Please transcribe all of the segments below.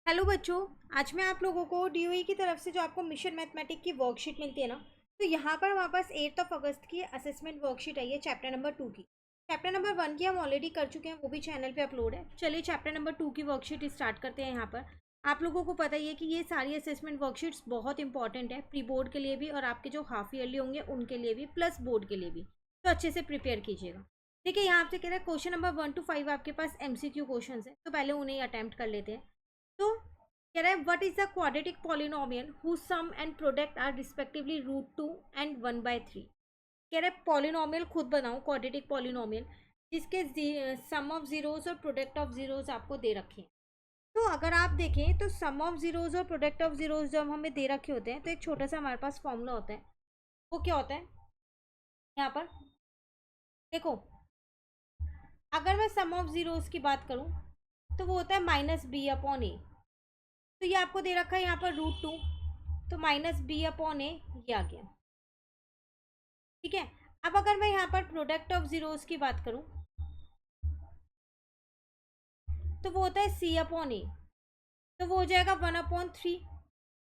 Hello बच्चों। आज मैं आप लोगों को डीओई की तरफ से जो आपको मिशन मैथमेटिक की वर्कशीट मिलती है ना, तो यहाँ पर हमारे पास 8 अगस्त की असेसमेंट वर्कशीट आई है चैप्टर नंबर 2 की। चैप्टर नंबर 1 की हम ऑलरेडी कर चुके हैं, वो भी चैनल पे अपलोड है। चलिए चैप्टर नंबर 2 की वर्कशीट स्टार्ट करते हैं। यहाँ पर आप लोगों को पता ही है कि ये सारी असेसमेंट वर्कशीट्स बहुत इंपॉर्टेंट है, प्री बोर्ड के लिए भी और आपके जो हाफ ईयरली होंगे उनके लिए भी, प्लस बोर्ड के लिए भी। तो अच्छे से प्रिपेयर कीजिएगा। देखिए यहाँ आपसे कह रहा है क्वेश्चन नंबर 1 to 5 आपके पास MCQ क्वेश्चन है, तो पहले उन्हें अटेम्प्ट कर लेते हैं। तो कह रहा है what is the quadratic polynomial whose sum and product are respectively √2 and 1/3। कह रहा है पॉलिनोमियल खुद बनाओ, क्वाड्रेटिक पॉलिनोमियल जिसके सम ऑफ जीरोज और प्रोडक्ट ऑफ जीरोज आपको दे रखे हैं। तो अगर आप देखें तो सम ऑफ जीरोज और प्रोडक्ट ऑफ जीरोज जब हमें दे रखे होते हैं तो एक छोटा सा हमारे पास फॉर्मूला होता है। वो क्या होता है यहाँ पर देखो, अगर मैं सम ऑफ जीरोज की बात करूं तो वो होता है -b/a। तो ये आपको दे रखा है यहाँ पर √2, तो -b/a ये आ गया। ठीक है। अब अगर मैं यहाँ पर प्रोडक्ट ऑफ जीरोस की बात करूँ तो वो होता है c/a, तो वो हो जाएगा 1/3।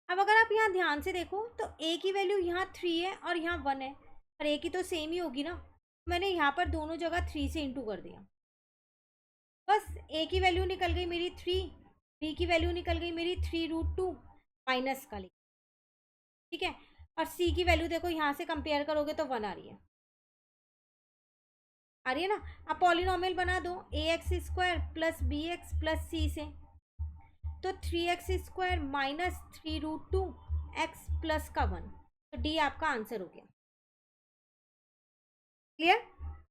अब अगर आप यहाँ ध्यान से देखो तो a की वैल्यू यहाँ 3 है और यहाँ 1 है, और a की तो सेम ही होगी ना। मैंने यहाँ पर दोनों जगह 3 से इंटू कर दिया। बस a की वैल्यू निकल गई मेरी 3, b की वैल्यू निकल गई मेरी 3√2 माइनस का लिख। ठीक है। और c की वैल्यू देखो यहाँ से कंपेयर करोगे तो 1 आ रही है ना। अब पॉलिनोमियल बना दो ax² plus bx plus c से, तो 3x² माइनस 3√2 x प्लस का 1, तो डी आपका आंसर हो गया। क्लियर।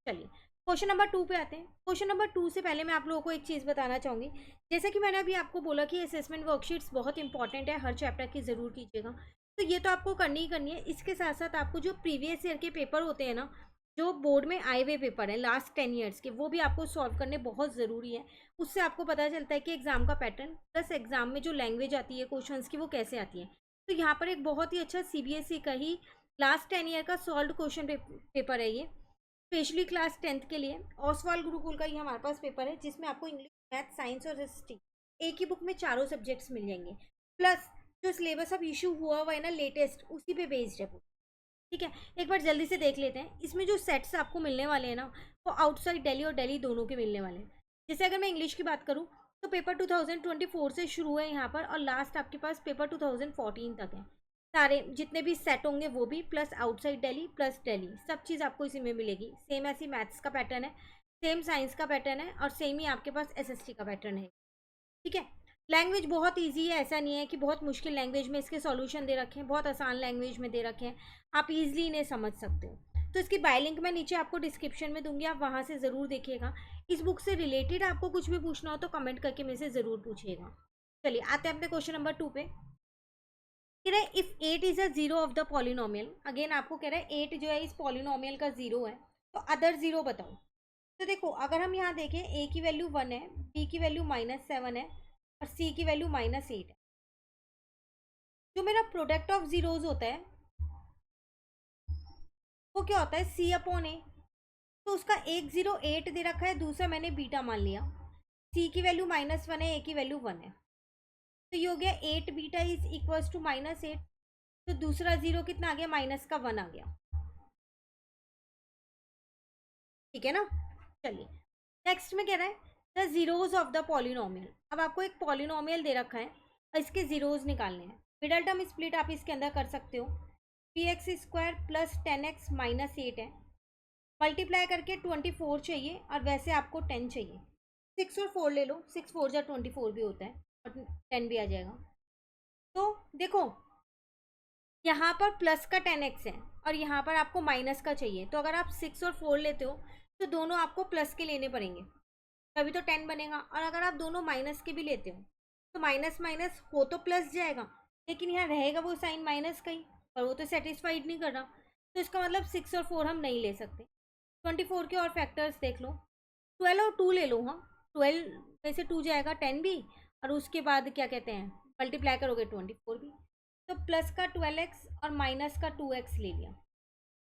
चलिए क्वेश्चन नंबर 2 पे आते हैं। क्वेश्चन नंबर 2 से पहले मैं आप लोगों को एक चीज़ बताना चाहूँगी। जैसे कि मैंने अभी आपको बोला कि असेसमेंट वर्कशीट्स बहुत इंपॉर्टेंट है, हर चैप्टर की ज़रूर कीजिएगा। तो ये तो आपको करनी ही करनी है। इसके साथ साथ आपको जो प्रीवियस ईयर के पेपर होते हैं ना, जो बोर्ड में आए हुए पेपर हैं लास्ट 10 ईयर्स के, वो भी आपको सॉल्व करने बहुत ज़रूरी है। उससे आपको पता चलता है कि एग्ज़ाम का पैटर्न प्लस एग्ज़ाम में जो लैंग्वेज आती है क्वेश्चंस की वो कैसे आती है। तो यहाँ पर एक बहुत ही अच्छा CBSE का ही लास्ट 10 ईयर का सॉल्व क्वेश्चन पेपर है ये, स्पेशली क्लास 10th के लिए। ओसवाल गुरुकुल का ही हमारे पास पेपर है, जिसमें आपको इंग्लिश, मैथ, साइंस और हिस्ट्री एक ही बुक में चारों सब्जेक्ट्स मिल जाएंगे। प्लस जो सिलेबस अब इशू हुआ है ना लेटेस्ट, उसी पे बेस्ड है। ठीक है, एक बार जल्दी से देख लेते हैं। इसमें जो सेट्स आपको मिलने वाले हैं ना, वो आउटसाइड दिल्ली और दिल्ली दोनों के मिलने वाले हैं। जैसे अगर मैं इंग्लिश की बात करूँ तो पेपर 2024 से शुरू है यहाँ पर, और लास्ट आपके पास पेपर 2014 तक है। सारे जितने भी सेट होंगे वो भी, plus outside Delhi plus Delhi, सब चीज़ आपको इसी में मिलेगी। सेम ऐसी मैथ्स का पैटर्न है, सेम साइंस का पैटर्न है, और सेम ही आपके पास SST का पैटर्न है। ठीक है। लैंग्वेज बहुत इजी है, ऐसा नहीं है कि बहुत मुश्किल लैंग्वेज में इसके सॉल्यूशन दे रखे हैं, बहुत आसान लैंग्वेज में दे रखे हैं, आप इजीली इन्हें समझ सकते हो। तो इसकी बाय लिंक मैं नीचे आपको डिस्क्रिप्शन में दूंगी, आप वहाँ से ज़रूर देखिएगा। इस बुक से रिलेटेड आपको कुछ भी पूछना हो तो कमेंट करके मेरे से ज़रूर पूछिएगा। चलिए आते हैं अपने क्वेश्चन नंबर 2 पे। कह रहा है if 8 is a zero of the polynomial. Again आपको कह रहा है 8 जो है इस पॉलिनोमियल का जीरो है, तो अदर जीरो बताओ। तो देखो अगर हम यहाँ देखें, a की वैल्यू 1 है, b की वैल्यु -7 है, और c की वैल्यू -8 है। जो मेरा प्रोडक्ट ऑफ जीरोज होता है वो क्या होता है, c/a। तो उसका एक 0 8 दे रखा है, दूसरा मैंने बीटा मान लिया। c की वैल्यू -1 है, a की वैल्यू 1 है, तो ये हो गया 8 बीटा इज इक्वल्स टू -8। तो दूसरा जीरो कितना आ गया, माइनस का 1 आ गया। ठीक है ना। चलिए नेक्स्ट में कह रहा है the zeros of the polynomial. अब आपको एक पॉलिनोमियल दे रखा है और इसके जीरोज निकालने हैं। मिडल टर्म स्प्लिट आप इसके अंदर कर सकते हो। 3x² प्लस 10x माइनस 8 है, मल्टीप्लाई करके 24 चाहिए, और वैसे आपको 10 चाहिए। 6 और 4 ले लो, 6 4 जा 24 भी होता है, और 10 भी आ जाएगा। तो देखो यहाँ पर प्लस का 10x है और यहाँ पर आपको माइनस का चाहिए, तो अगर आप 6 और 4 लेते हो तो दोनों आपको प्लस के लेने पड़ेंगे, तभी तो 10 बनेगा। और अगर आप दोनों माइनस के भी लेते हो तो माइनस माइनस हो तो प्लस जाएगा, लेकिन यहाँ रहेगा वो साइन माइनस का ही, और वो तो सेटिस्फाइड नहीं कर रहा। तो इसका मतलब 6 और 4 हम नहीं ले सकते। 24 के और फैक्टर्स देख लो, 12 और 2 ले लो। हाँ 12 में से 2 जाएगा 10 भी, और उसके बाद क्या कहते हैं मल्टीप्लाई करोगे 24 भी। तो प्लस का 12x और माइनस का 2x ले लिया।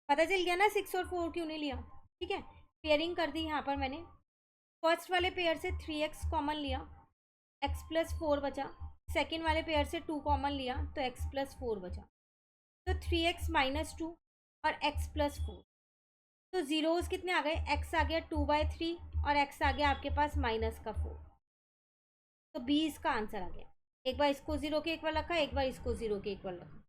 पता चल गया ना 6 और 4 क्यों नहीं लिया। ठीक है, पेयरिंग कर दी यहाँ पर मैंने। फर्स्ट वाले पेयर से 3x कॉमन लिया, x प्लस 4 बचा, सेकेंड वाले पेयर से 2 कॉमन लिया तो x+4 बचा, तो 3x - 2 और x+4। तो जीरोस कितने आ गए, x आ गया 2/3 और x आ गया आपके पास -4। तो b इसका आंसर आ गया। एक बार इसको 0 के इक्वल रखा, एक बार इसको 0 के इक्वल रखा।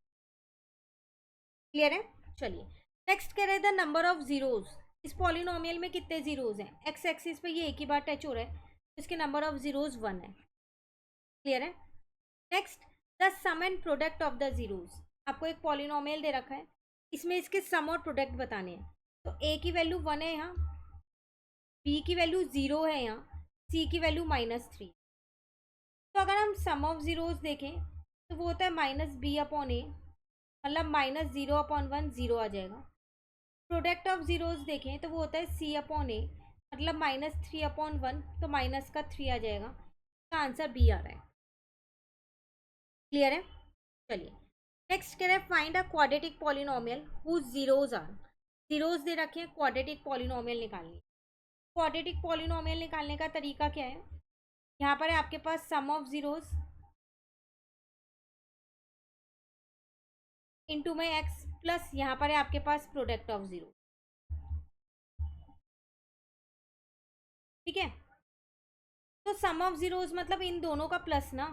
क्लियर है? चलिए नेक्स्ट कह रहे थे नंबर ऑफ जीरोज। इस पॉलिनोमियल में कितने जीरोज हैं? एक्स एक्सिस पे ये एक ही बार टच हो रहा है, तो इसके नंबर ऑफ जीरोज 1 है। क्लियर है? Next, the sum and product of the zeros. आपको एक पॉलिनोमियल दे रखा है, इसमें इसके सम और प्रोडक्ट बताने हैं। तो a की वैल्यू 1 है यहाँ, b की वैल्यू 0 है यहाँ, c की वैल्यू -3। तो अगर हम सम ऑफ जीरोज देखें तो वो होता है -b/a, मतलब -0/1 0 आ जाएगा। प्रोडक्ट ऑफ जीरोज देखें तो वो होता है c/a, मतलब -3/1, तो माइनस का 3 आ जाएगा। इसका आंसर बी आ रहा है। क्लियर है? चलिए नेक्स्ट कह रहे हैं find a quadratic polynomial whose zeros are. Zeros दे रखे हैं, क्वाड्रेटिक पॉलिनोमियल निकालनी। क्वाड्रेटिक पॉलिनोमियल निकालने का तरीका क्या है? यहाँ पर है आपके पास सम ऑफ जीरोज इंटू में एक्स, प्लस यहाँ पर है आपके पास प्रोडक्ट ऑफ जीरो। ठीक है, तो सम ऑफ जीरोज मतलब इन दोनों का प्लस ना।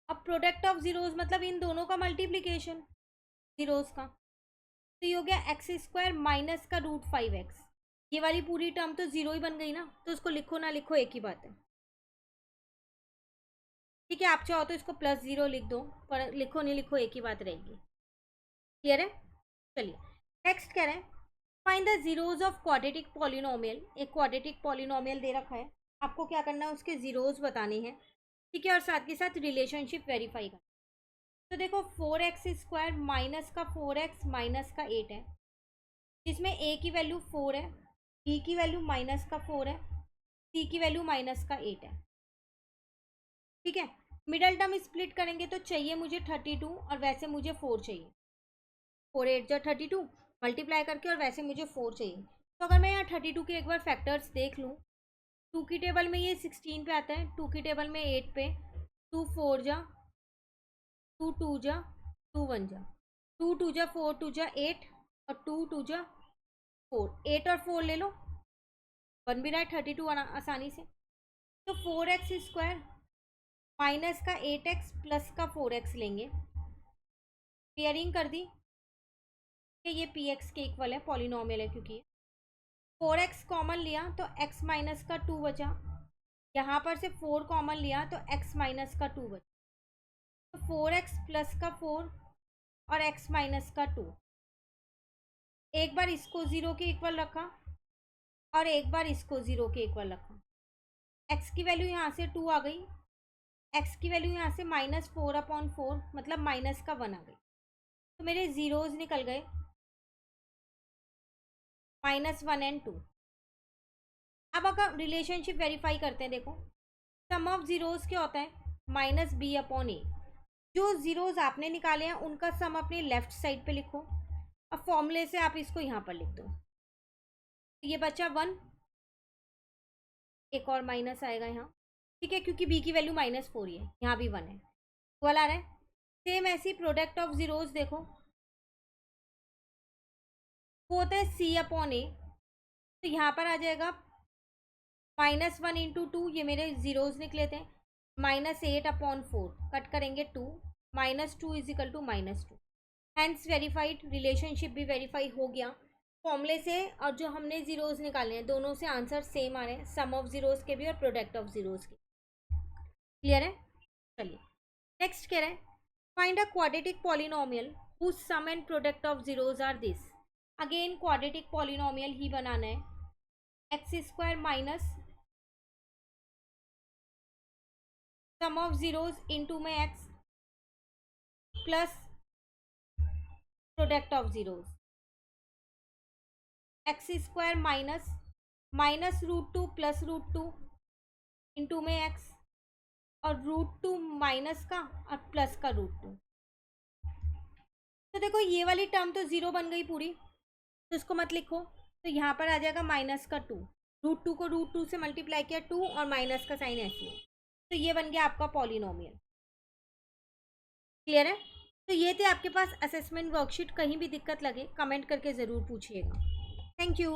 अब प्रोडक्ट ऑफ जीरोज मतलब इन दोनों का मल्टीप्लीकेशन जीरोज का। तो ये हो गया x² - का √5x। ये वाली पूरी टर्म तो जीरो ही बन गई ना, तो उसको लिखो ना लिखो एक ही बात है। ठीक है, आप चाहो तो इसको +0 लिख दो, पर लिखो नहीं लिखो एक ही बात रहेगी। क्लियर है? चलिए नेक्स्ट कह रहे हैं find the zeros of quadratic polynomial. एक क्वाड्रेटिक पॉलिनोमियल दे रखा है, आपको क्या करना है, उसके जीरोज बताने हैं। ठीक है, और साथ के साथ रिलेशनशिप वेरीफाई करना। तो देखो 4x² माइनस का 4x माइनस का 8 है, जिसमें a की वैल्यू 4 है, b की वैल्यू -4 है, c की वैल्यू -8 है। ठीक है, मिडल टर्म स्प्लिट करेंगे तो चाहिए मुझे 32 और वैसे मुझे 4 चाहिए। 4 8 जा 32 मल्टीप्लाई करके, और वैसे मुझे 4 चाहिए। तो अगर मैं यहाँ 32 के एक बार फैक्टर्स देख लूँ, 2 की टेबल में ये 16 पे आता है, 2 की टेबल में 8 पे, 2 4 जा, 2 2 जा, 2 1 जा, 2 2 जा 4 2 जा 8 और 2 2 जा 4, 8 और 4 ले लो, बन भी रहा है 32 आसानी से। तो 4x² माइनस का 8x प्लस का 4x लेंगे, पेयरिंग कर दी कि ये px के इक्वल है, पॉलिनोमियल है क्योंकि 4x कॉमन लिया तो x माइनस का 2 बचा, यहाँ पर से 4 कॉमन लिया तो x माइनस का 2 बचा, तो 4x प्लस का 4 और x माइनस का 2। एक बार इसको 0 के इक्वल रखा और एक बार इसको 0 के इक्वल रखा। x की वैल्यू यहाँ से 2 आ गई, x की वैल्यू यहाँ से -4/4, मतलब माइनस का 1 आ गई। तो मेरे जीरोज निकल गए -1 और 2। अब अगर रिलेशनशिप वेरीफाई करते हैं, देखो सम ऑफ जीरोज क्या होता है, -b/a। जो जीरोज आपने निकाले हैं उनका सम अपने लेफ्ट साइड पे लिखो, अब फॉर्मूले से आप इसको यहाँ पर लिख दो। ये बचा 1, एक और माइनस आएगा यहाँ। ठीक है, क्योंकि b की वैल्यू -4 ही है, यहाँ भी 1 है, इक्वल आ रहा है। सेम ऐसी प्रोडक्ट ऑफ जीरोज देखो, वो होता है c/a। तो यहाँ पर आ जाएगा -1 × 2, ये मेरे जीरोज निकले थे, -8/4, कट करेंगे 2, -2 = -2। हैंस वेरीफाइड, रिलेशनशिप भी वेरीफाई हो गया फॉर्मूले से। और जो हमने जीरोज निकाले हैं दोनों से आंसर सेम आ रहे हैं, सम ऑफ जीरोज के भी और प्रोडक्ट ऑफ जीरोज के। क्लियर है? चलिए नेक्स्ट कह रहे हैं find a quadratic polynomial whose sum and product of zeros are this. Again quadratic polynomial ही बनाना है, x² minus sum of zeros into में x plus product of zeros, x² minus -√2 plus √2 into में x और √2 minus का और plus का √2। तो देखो ये वाली टर्म तो 0 बन गई पूरी, तो इसको मत लिखो, तो यहाँ पर आ जाएगा -2, रूट 2 को रूट 2 से मल्टीप्लाई किया 2 और माइनस का साइन ऐसे ही है, तो ये बन गया आपका पॉलिनोमियल। क्लियर है? तो ये थे आपके पास असेसमेंट वर्कशीट। कहीं भी दिक्कत लगे कमेंट करके ज़रूर पूछिएगा। Thank you.